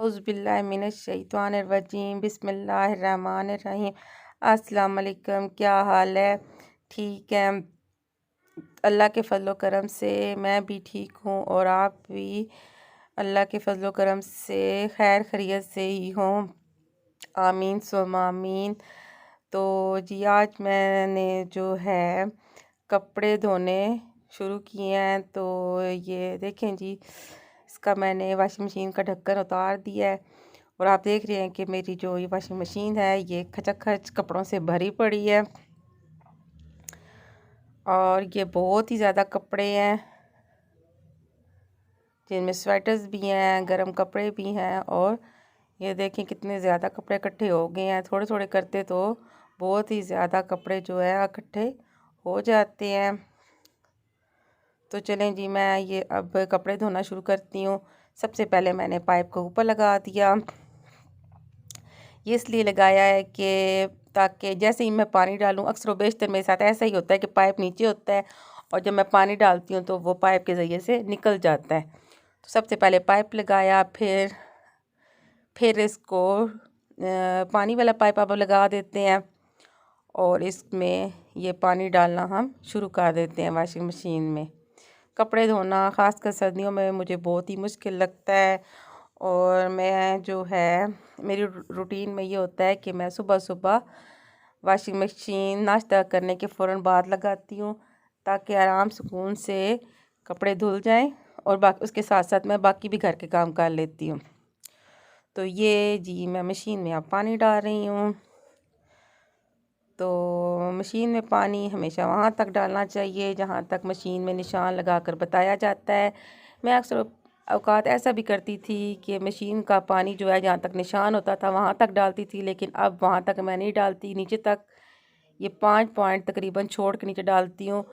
औज़ुबिल्लाहिमिनश्शैतानिर्रजीम बिस्मिल्लाहिर्रहमानिर्रहीम। अस्सलाम वालेकुम। क्या हाल है? ठीक है। अल्लाह के फ़ज़ल व करम से मैं भी ठीक हूँ और आप भी अल्लाह के फ़ज़ल व करम से खैर खैरियत से ही हों। आमीन सुम्मा आमीन। तो जी आज मैंने जो है कपड़े धोने शुरू किए हैं। तो ये देखें जी, इसका मैंने वाशिंग मशीन का ढक्कन उतार दिया है और आप देख रहे हैं कि मेरी जो ये वाशिंग मशीन है ये खचाखच कपड़ों से भरी पड़ी है और ये बहुत ही ज़्यादा कपड़े हैं, जिनमें स्वेटर्स भी हैं, गर्म कपड़े भी हैं। और ये देखें कितने ज़्यादा कपड़े इकट्ठे हो गए हैं। थोड़े थोड़े करते तो बहुत ही ज़्यादा कपड़े जो है इकट्ठे हो जाते हैं। तो चलें जी, मैं ये अब कपड़े धोना शुरू करती हूँ। सबसे पहले मैंने पाइप को ऊपर लगा दिया। ये इसलिए लगाया है कि ताकि जैसे ही मैं पानी डालूं, अक्सर व बेशतर मेरे साथ ऐसा ही होता है कि पाइप नीचे होता है और जब मैं पानी डालती हूँ तो वो पाइप के ज़रिए से निकल जाता है। तो सबसे पहले पाइप लगाया, फिर इसको पानी वाला पाइप अब लगा देते हैं और इसमें ये पानी डालना हम शुरू कर देते हैं वाशिंग मशीन में। कपड़े धोना ख़ासकर सर्दियों में मुझे बहुत ही मुश्किल लगता है और मैं जो है मेरी रूटीन में ये होता है कि मैं सुबह सुबह वाशिंग मशीन नाश्ता करने के फ़ौरन बाद लगाती हूँ ताकि आराम सुकून से कपड़े धुल जाएं और बाकी उसके साथ साथ मैं बाकी भी घर के काम कर लेती हूँ। तो ये जी मैं मशीन में अब पानी डाल रही हूँ। तो मशीन में पानी हमेशा वहाँ तक डालना चाहिए जहाँ तक मशीन में निशान लगाकर बताया जाता है। मैं अक्सर औकात ऐसा भी करती थी कि मशीन का पानी जो है जहाँ तक निशान होता था वहाँ तक डालती थी, लेकिन अब वहाँ तक मैं नहीं डालती, नीचे तक ये 5 पॉइंट तकरीबन छोड़ के नीचे डालती हूँ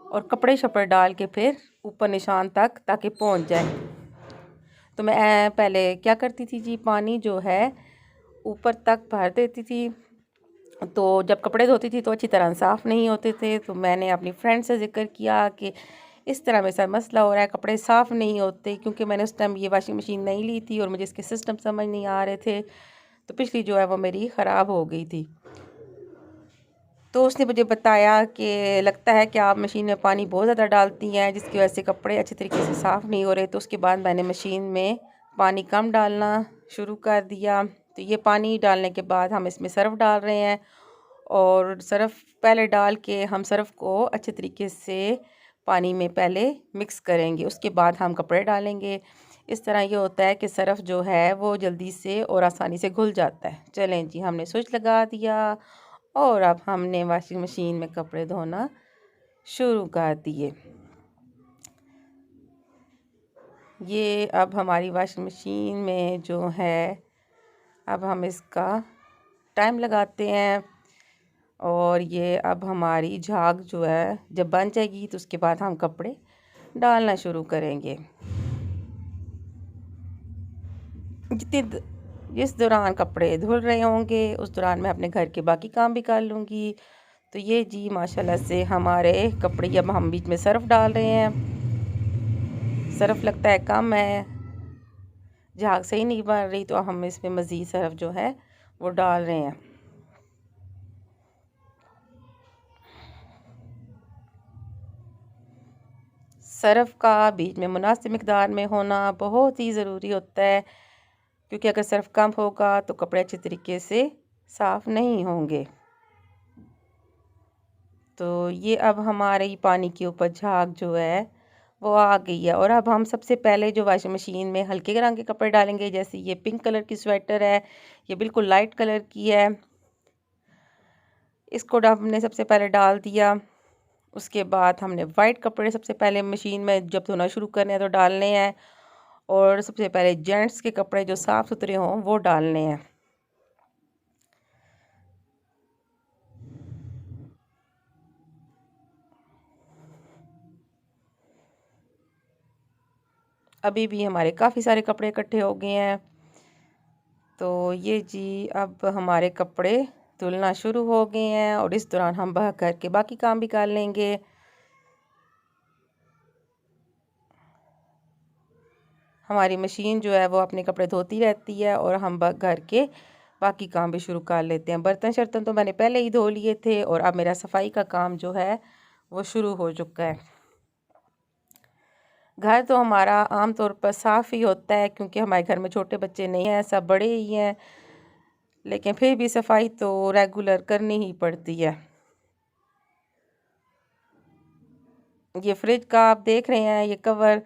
और कपड़े शपड़े डाल के फिर ऊपर निशान तक ताकि पहुँच जाए। तो मैं पहले क्या करती थी जी, पानी जो है ऊपर तक भर देती थी। तो जब कपड़े धोती थी तो अच्छी तरह साफ़ नहीं होते थे। तो मैंने अपनी फ्रेंड से ज़िक्र किया कि इस तरह मेरे साथ मसला हो रहा है, कपड़े साफ़ नहीं होते, क्योंकि मैंने उस टाइम ये वाशिंग मशीन नहीं ली थी और मुझे इसके सिस्टम समझ नहीं आ रहे थे। तो पिछली जो है वो मेरी ख़राब हो गई थी। तो उसने मुझे बताया कि लगता है कि आप मशीन में पानी बहुत ज़्यादा डालती हैं जिसकी वजह से कपड़े अच्छे तरीके से साफ़ नहीं हो रहे। तो उसके बाद मैंने मशीन में पानी कम डालना शुरू कर दिया। तो ये पानी डालने के बाद हम इसमें सर्फ़ डाल रहे हैं और सर्फ़ पहले डाल के हम सर्फ़ को अच्छे तरीके से पानी में पहले मिक्स करेंगे, उसके बाद हम कपड़े डालेंगे। इस तरह ये होता है कि सर्फ़ जो है वो जल्दी से और आसानी से घुल जाता है। चलें जी, हमने स्विच लगा दिया और अब हमने वाशिंग मशीन में कपड़े धोना शुरू कर दिए। ये अब हमारी वाशिंग मशीन में जो है अब हम इसका टाइम लगाते हैं और ये अब हमारी झाग जो है जब बन जाएगी तो उसके बाद हम कपड़े डालना शुरू करेंगे। जिस दौरान कपड़े धुल रहे होंगे उस दौरान मैं अपने घर के बाकी काम भी कर लूँगी। तो ये जी माशाल्लाह से हमारे कपड़े अब हम बीच में सर्फ़ डाल रहे हैं। सर्फ़ लगता है कम है, झाग सही नहीं बन रही, तो हम इसमें मज़ीद सर्फ़ जो है वो डाल रहे हैं। सर्फ़ का बीच में मुनासिब मिक़दार में होना बहुत ही ज़रूरी होता है, क्योंकि अगर सर्फ़ कम होगा तो कपड़े अच्छे तरीके से साफ़ नहीं होंगे। तो ये अब हमारे पानी के ऊपर झाग जो है वो आ गई है और अब हम सबसे पहले जो वाशिंग मशीन में हल्के रंग के कपड़े डालेंगे, जैसे ये पिंक कलर की स्वेटर है, ये बिल्कुल लाइट कलर की है। इसको हमने सबसे पहले डाल दिया। उसके बाद हमने वाइट कपड़े सबसे पहले मशीन में जब धोना शुरू करने हैं तो डालने हैं और सबसे पहले जेंट्स के कपड़े जो साफ़ सुथरे हों वो डालने हैं। अभी भी हमारे काफ़ी सारे कपड़े इकट्ठे हो गए हैं। तो ये जी अब हमारे कपड़े धुलना शुरू हो गए हैं और इस दौरान हम घर के बाकी काम भी कर लेंगे। हमारी मशीन जो है वो अपने कपड़े धोती रहती है और हम घर के बाकी काम भी शुरू कर लेते हैं। बर्तन शर्तन तो मैंने पहले ही धो लिए थे और अब मेरा सफाई का काम जो है वो शुरू हो चुका है। घर तो हमारा आम तौर पर साफ़ ही होता है क्योंकि हमारे घर में छोटे बच्चे नहीं हैं, सब बड़े ही हैं, लेकिन फिर भी सफाई तो रेगुलर करनी ही पड़ती है। ये फ्रिज का आप देख रहे हैं ये कवर,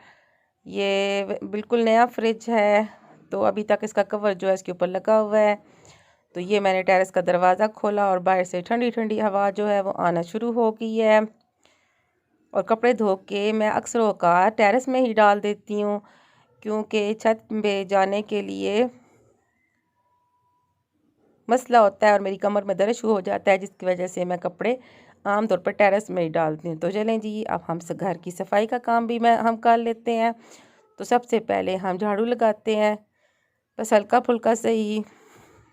ये बिल्कुल नया फ्रिज है, तो अभी तक इसका कवर जो है इसके ऊपर लगा हुआ है। तो ये मैंने टेरेस का दरवाज़ा खोला और बाहर से ठंडी ठंडी हवा जो है वो आना शुरू हो गई है। और कपड़े धो के मैं अक्सर औक़ात टेरेस में ही डाल देती हूँ क्योंकि छत पे जाने के लिए मसला होता है और मेरी कमर में दर्द शुरू हो जाता है, जिसकी वजह से मैं कपड़े आम तौर पर टेरेस में ही डालती हूँ। तो चलें जी, अब हम घर की सफाई का काम भी हम कर लेते हैं। तो सबसे पहले हम झाड़ू लगाते हैं, बस हल्का फुल्का से ही,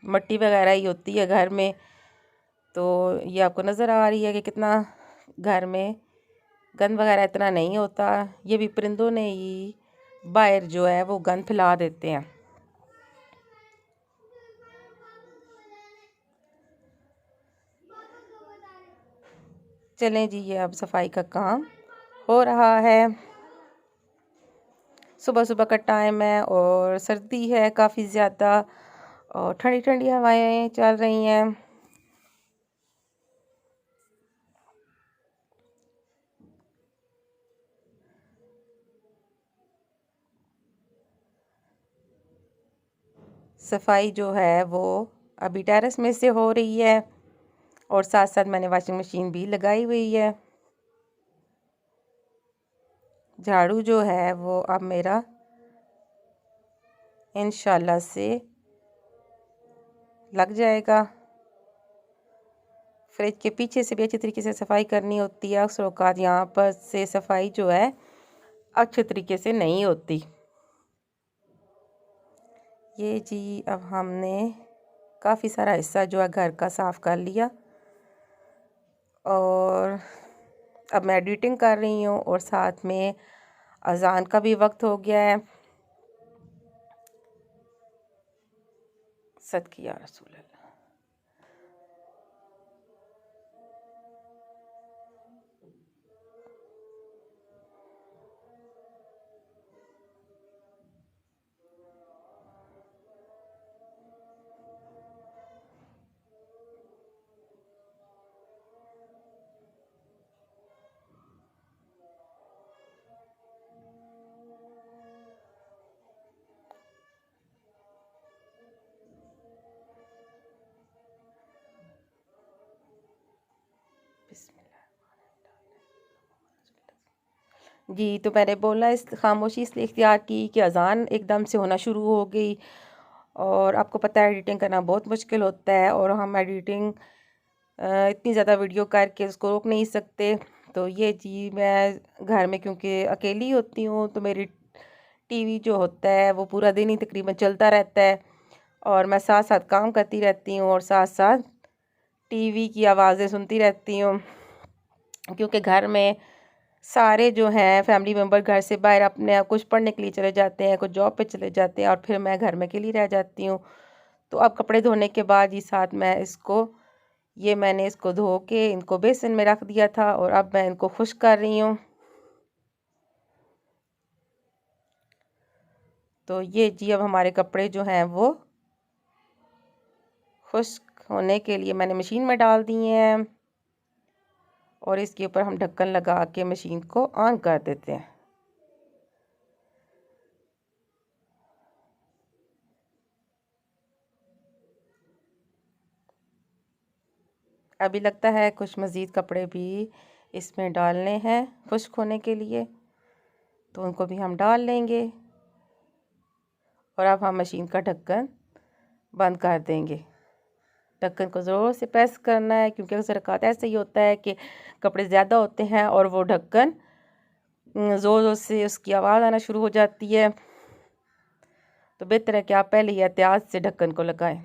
मिट्टी वगैरह ही होती है घर में। तो ये आपको नज़र आ रही है कि कितना घर में गंद वगैरह इतना नहीं होता, ये भी परिंदों ने ही बाहर जो है वो गंद फैला देते हैं। चलें जी, ये अब सफाई का काम हो रहा है। सुबह सुबह का टाइम है और सर्दी है काफ़ी ज़्यादा और ठंडी ठंडी हवाएं चल रही हैं। सफाई जो है वो अभी टेरेस में से हो रही है और साथ साथ मैंने वॉशिंग मशीन भी लगाई हुई है। झाड़ू जो है वो अब मेरा इंशाल्लाह से लग जाएगा। फ्रिज के पीछे से भी अच्छी तरीके से सफाई करनी होती है। अक्सर औक़ात यहाँ पर से सफाई जो है अच्छे तरीके से नहीं होती। ये जी, अब हमने काफ़ी सारा हिस्सा जो है घर का साफ़ कर लिया और अब मैं एडिटिंग कर रही हूँ और साथ में अज़ान का भी वक्त हो गया है। सदकी या रसूल अल्लाह। जी, तो मैंने बोला इस खामोशी इसलिए इख्तियार की कि अज़ान एकदम से होना शुरू हो गई और आपको पता है एडिटिंग करना बहुत मुश्किल होता है और हम एडिटिंग इतनी ज़्यादा वीडियो करके उसको रोक नहीं सकते। तो ये जी, मैं घर में क्योंकि अकेली होती हूँ तो मेरी टीवी जो होता है वो पूरा दिन ही तकरीबन चलता रहता है और मैं साथ साथ काम करती रहती हूँ और साथ साथ टीवी की आवाज़ें सुनती रहती हूँ क्योंकि घर में सारे जो हैं फैमिली मेम्बर घर से बाहर अपने कुछ पढ़ने के लिए चले जाते हैं, कुछ जॉब पे चले जाते हैं और फिर मैं घर में अकेली रह जाती हूँ। तो अब कपड़े धोने के बाद ही साथ मैं मैंने इसको धो के इनको बेसिन में रख दिया था और अब मैं इनको खुश्क कर रही हूँ। तो ये जी, अब हमारे कपड़े जो हैं वो खुश्क होने के लिए मैंने मशीन में डाल दिए हैं और इसके ऊपर हम ढक्कन लगा के मशीन को ऑन कर देते हैं। अभी लगता है कुछ मज़ीद कपड़े भी इसमें डालने हैं खुश्क होने के लिए, तो उनको भी हम डाल लेंगे और अब हम मशीन का ढक्कन बंद कर देंगे। ढक्कन को ज़ोर से प्रेस करना है क्योंकि अक्सर औक़ात ऐसे ही होता है कि कपड़े ज़्यादा होते हैं और वो ढक्कन ज़ोर ज़ोर से उसकी आवाज़ आना शुरू हो जाती है। तो बेहतर है कि आप पहले ही एहतियात से ढक्कन को लगाएं।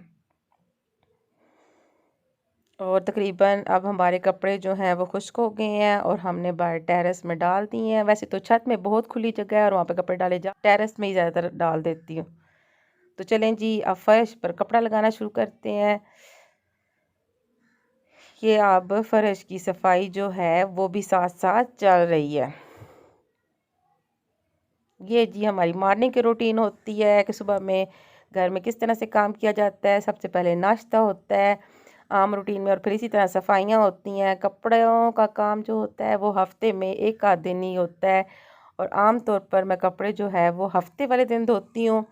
और तकरीबन अब हमारे कपड़े जो हैं वो खुश्क हो गए हैं और हमने बाहर टेरेस में डाल दिए हैं। वैसे तो छत में बहुत खुली जगह है और वहाँ पे कपड़े डाले जा, टेरेस में ही ज़्यादातर डाल देती हूँ। तो चलें जी, अब फर्श पर कपड़ा लगाना शुरू करते हैं। ये अब फर्श की सफाई जो है वो भी साथ साथ चल रही है। ये जी हमारी मॉर्निंग की रूटीन होती है कि सुबह में घर में किस तरह से काम किया जाता है। सबसे पहले नाश्ता होता है आम रूटीन में और फिर इसी तरह सफाइयाँ होती हैं। कपड़ों का काम जो होता है वो हफ्ते में एक आध दिन ही होता है और आम तौर पर मैं कपड़े जो है वो हफ्ते वाले दिन धोती हूँ।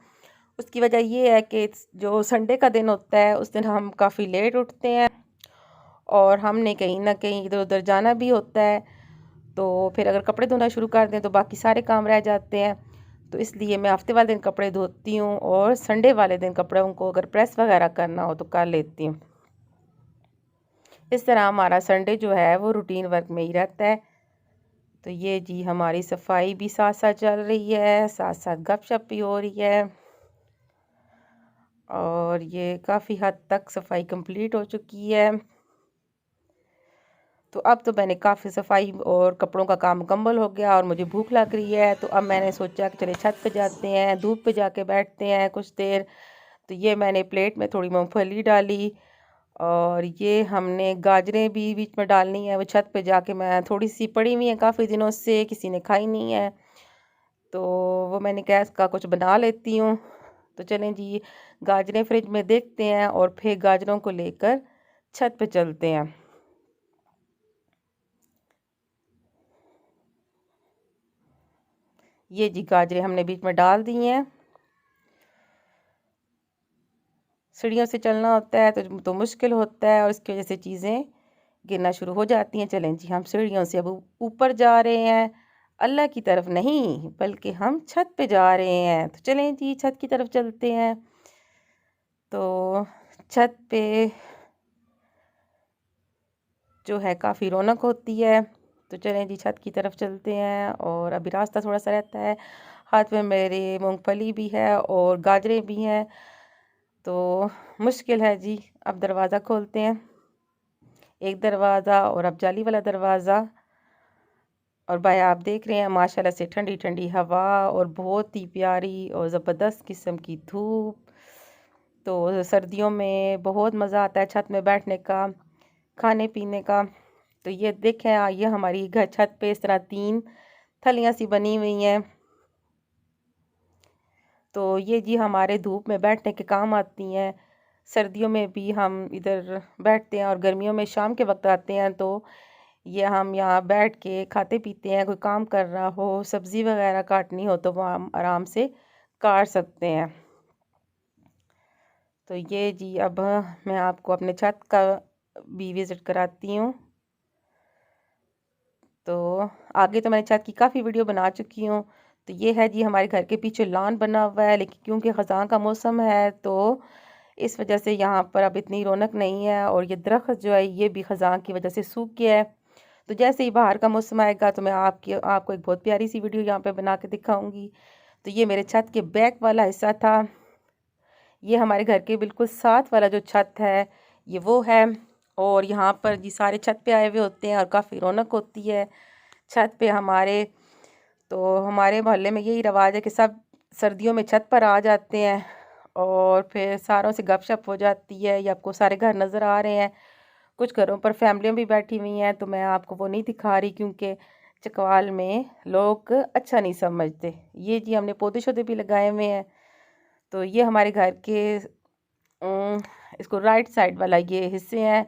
उसकी वजह ये है कि जो संडे का दिन होता है उस दिन हम काफ़ी लेट उठते हैं और हमने कहीं ना कहीं इधर उधर जाना भी होता है, तो फिर अगर कपड़े धोना शुरू कर दें तो बाकी सारे काम रह जाते हैं। तो इसलिए मैं हफ्ते वाले दिन कपड़े धोती हूँ और संडे वाले दिन कपड़ों को अगर प्रेस वगैरह करना हो तो कर लेती हूँ। इस तरह हमारा संडे जो है वो रूटीन वर्क में ही रहता है। तो ये जी हमारी सफाई भी साथ साथ चल रही है, साथ साथ गपशप भी हो रही है और ये काफ़ी हद तक सफाई कंप्लीट हो चुकी है। तो अब तो मैंने काफ़ी सफाई और कपड़ों का काम मुकम्मल हो गया और मुझे भूख लग रही है, तो अब मैंने सोचा कि चले छत पे जाते हैं, धूप पे जाके बैठते हैं कुछ देर। तो ये मैंने प्लेट में थोड़ी मूंगफली डाली और ये हमने गाजरें भी बीच में डालनी है। वो छत पे जाके मैं थोड़ी सी पड़ी हुई है काफ़ी दिनों से, किसी ने खाई नहीं है, तो वो मैंने कहा इसका कुछ बना लेती हूँ। तो चलें जी, गाजरें फ्रिज में देखते हैं और फिर गाजरों को लेकर छत पे चलते हैं। ये जी गाजरें हमने बीच में डाल दी हैं। सीढ़ियों से चलना होता है तो मुश्किल होता है और इसकी वजह से चीज़ें गिरना शुरू हो जाती हैं। चलें जी, हम सीढ़ियों से अब ऊपर जा रहे हैं, अल्लाह की तरफ नहीं बल्कि हम छत पे जा रहे हैं। तो चलें जी, छत की तरफ चलते हैं। तो छत पे जो है काफ़ी रौनक होती है। तो चलें जी, छत की तरफ चलते हैं और अभी रास्ता थोड़ा सा रहता है। हाथ में मेरे मूंगफली भी है और गाजरें भी हैं, तो मुश्किल है जी। अब दरवाज़ा खोलते हैं, एक दरवाज़ा और अब जाली वाला दरवाज़ा। और भाई आप देख रहे हैं माशाल्लाह से ठंडी ठंडी हवा और बहुत ही प्यारी और ज़बरदस्त किस्म की धूप। तो सर्दियों में बहुत मज़ा आता है छत में बैठने का, खाने पीने का। तो ये देखें, ये हमारी घर छत पे इस तरह 3 थलियाँ सी बनी हुई हैं। तो ये जी हमारे धूप में बैठने के काम आती हैं। सर्दियों में भी हम इधर बैठते हैं और गर्मियों में शाम के वक्त आते हैं, तो ये हम यहाँ बैठ के खाते पीते हैं। कोई काम कर रहा हो, सब्ज़ी वगैरह काटनी हो तो वो हम आराम से काट सकते हैं। तो ये जी अब मैं आपको अपने छत का भी विज़िट कराती हूँ। तो आगे तो मैंने छत की काफ़ी वीडियो बना चुकी हूँ। तो ये है जी हमारे घर के पीछे लॉन बना हुआ है, लेकिन क्योंकि ख़ज़ां का मौसम है तो इस वजह से यहाँ पर अब इतनी रौनक नहीं है और ये दरख्त जो है ये भी ख़ज़ां की वजह से सूख गया है। तो जैसे ही बाहर का मौसम आएगा तो मैं आपको एक बहुत प्यारी सी वीडियो यहाँ पे बना के दिखाऊंगी। तो ये मेरे छत के बैक वाला हिस्सा था। ये हमारे घर के बिल्कुल साथ वाला जो छत है ये वो है। और यहाँ पर जी सारे छत पे आए हुए होते हैं और काफ़ी रौनक होती है छत पे हमारे। तो हमारे मोहल्ले में यही रवाज है कि सब सर्दियों में छत पर आ जाते हैं और फिर सारों से गपशप हो जाती है। ये आपको सारे घर नज़र आ रहे हैं, कुछ घरों पर फैमिलियाँ भी बैठी हुई हैं, तो मैं आपको वो नहीं दिखा रही क्योंकि चकवाल में लोग अच्छा नहीं समझते। ये जी हमने पौधे शौधे भी लगाए हुए हैं। तो ये हमारे घर के इसको राइट साइड वाला ये हिस्से हैं।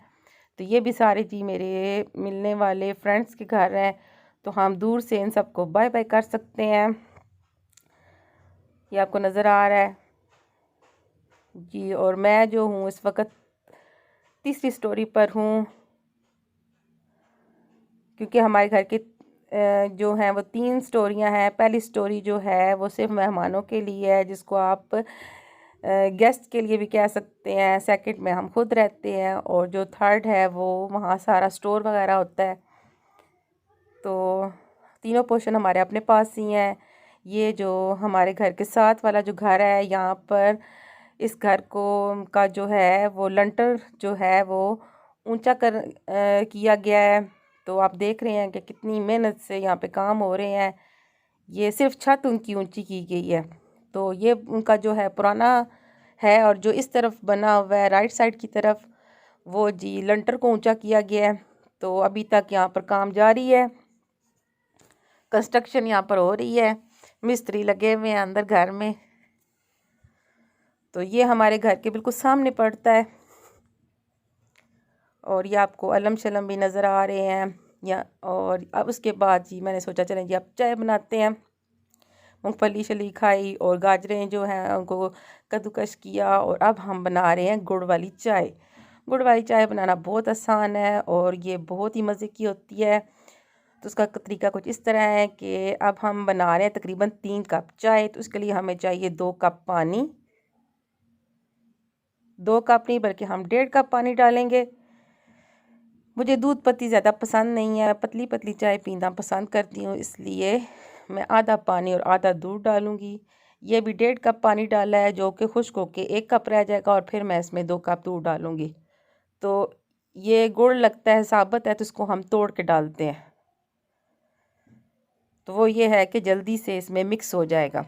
तो ये भी सारे जी मेरे मिलने वाले फ्रेंड्स के घर हैं, तो हम दूर से इन सबको बाय बाय कर सकते हैं। ये आपको नज़र आ रहा है जी। और मैं जो हूँ इस वक्त तीसरी स्टोरी पर हूँ क्योंकि हमारे घर के जो हैं वो 3 स्टोरियाँ हैं। पहली स्टोरी जो है वो सिर्फ मेहमानों के लिए है, जिसको आप गेस्ट के लिए भी कह सकते हैं। सेकंड में हम खुद रहते हैं और जो थर्ड है वो वहाँ सारा स्टोर वगैरह होता है। तो तीनों पोर्शन हमारे अपने पास ही हैं। ये जो हमारे घर के साथ वाला जो घर है, यहाँ पर इस घर को का जो है वो लंटर जो है वो ऊंचा किया गया है। तो आप देख रहे हैं कि कितनी मेहनत से यहाँ पे काम हो रहे हैं। ये सिर्फ छत उनकी ऊंची की गई है। तो ये उनका जो है पुराना है, और जो इस तरफ बना हुआ है राइट साइड की तरफ, वो जी लंटर को ऊंचा किया गया है। तो अभी तक यहाँ पर काम जारी है, कंस्ट्रक्शन यहाँ पर हो रही है, मिस्त्री लगे हुए हैं अंदर घर में। तो ये हमारे घर के बिल्कुल सामने पड़ता है, और ये आपको अलम शलम भी नज़र आ रहे हैं या। और अब उसके बाद जी मैंने सोचा चलें जी अब चाय बनाते हैं। मूंगफली शली खाई और गाजरें जो हैं उनको कद्दूकस किया, और अब हम बना रहे हैं गुड़ वाली चाय। गुड़ वाली चाय बनाना बहुत आसान है और ये बहुत ही मज़े की होती है। तो उसका तरीका कुछ इस तरह है कि अब हम बना रहे हैं तकरीबन 3 कप चाय। तो उसके लिए हमें चाहिए 2 कप पानी, 2 कप नहीं बल्कि हम 1.5 कप पानी डालेंगे। मुझे दूध पत्ती ज़्यादा पसंद नहीं है, पतली पतली चाय पीना पसंद करती हूँ, इसलिए मैं आधा पानी और आधा दूध डालूँगी। ये भी 1.5 कप पानी डाला है, जो कि खुश्क होके 1 कप रह जाएगा, और फिर मैं इसमें 2 कप दूध डालूँगी। तो ये गुड़ लगता है साबुत है, तो इसको हम तोड़ के डालते हैं। तो वो ये है कि जल्दी से इसमें मिक्स हो जाएगा।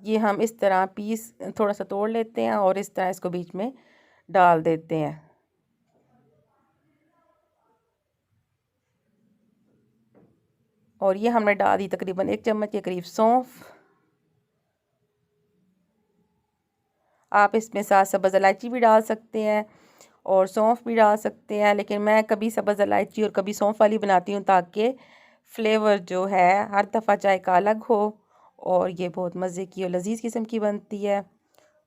ये हम इस तरह पीस थोड़ा सा तोड़ लेते हैं और इस तरह इसको बीच में डाल देते हैं। और ये हमने डाल दी तकरीबन 1 चम्मच के करीब सौंफ। आप इसमें साथ सब्ज़ इलायची भी डाल सकते हैं और सौंफ भी डाल सकते हैं, लेकिन मैं कभी सब्ज़ इलायची और कभी सौंफ वाली बनाती हूँ ताकि फ्लेवर जो है हर दफ़ा चाय का अलग हो, और ये बहुत मज़े की और लजीज किस्म की बनती है।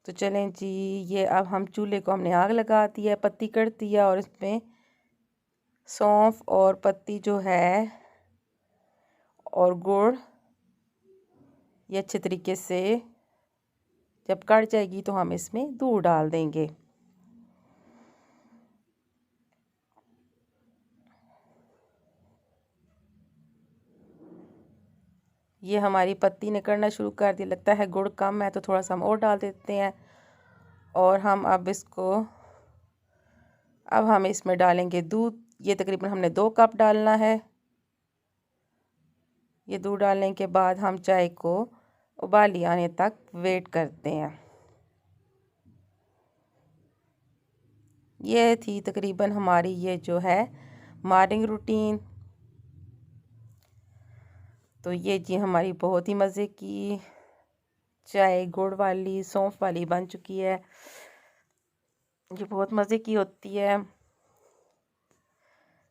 तो चलें जी, ये अब हम चूल्हे को हमने आग लगा दी है, पत्ती कर दी है, और इसमें सौंफ और पत्ती जो है और गुड़ ये अच्छे तरीके से जब कढ़ जाएगी तो हम इसमें दूध डाल देंगे। ये हमारी पत्ती ने करना शुरू कर दी, लगता है गुड़ कम है तो थोड़ा सा हम और डाल देते हैं। और हम अब हम इसमें डालेंगे दूध। ये तकरीबन हमने 2 कप डालना है। ये दूध डालने के बाद हम चाय को उबाली आने तक वेट करते हैं। ये थी तकरीबन हमारी ये जो है मॉर्निंग रूटीन। तो ये जी हमारी बहुत ही मज़े की चाय गुड़ वाली सौंफ वाली बन चुकी है। ये बहुत मज़े की होती है।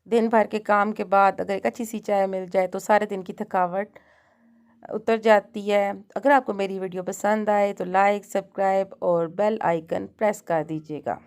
दिन भर के काम के बाद अगर एक अच्छी सी चाय मिल जाए तो सारे दिन की थकावट उतर जाती है। अगर आपको मेरी वीडियो पसंद आए तो लाइक, सब्सक्राइब और बेल आइकन प्रेस कर दीजिएगा।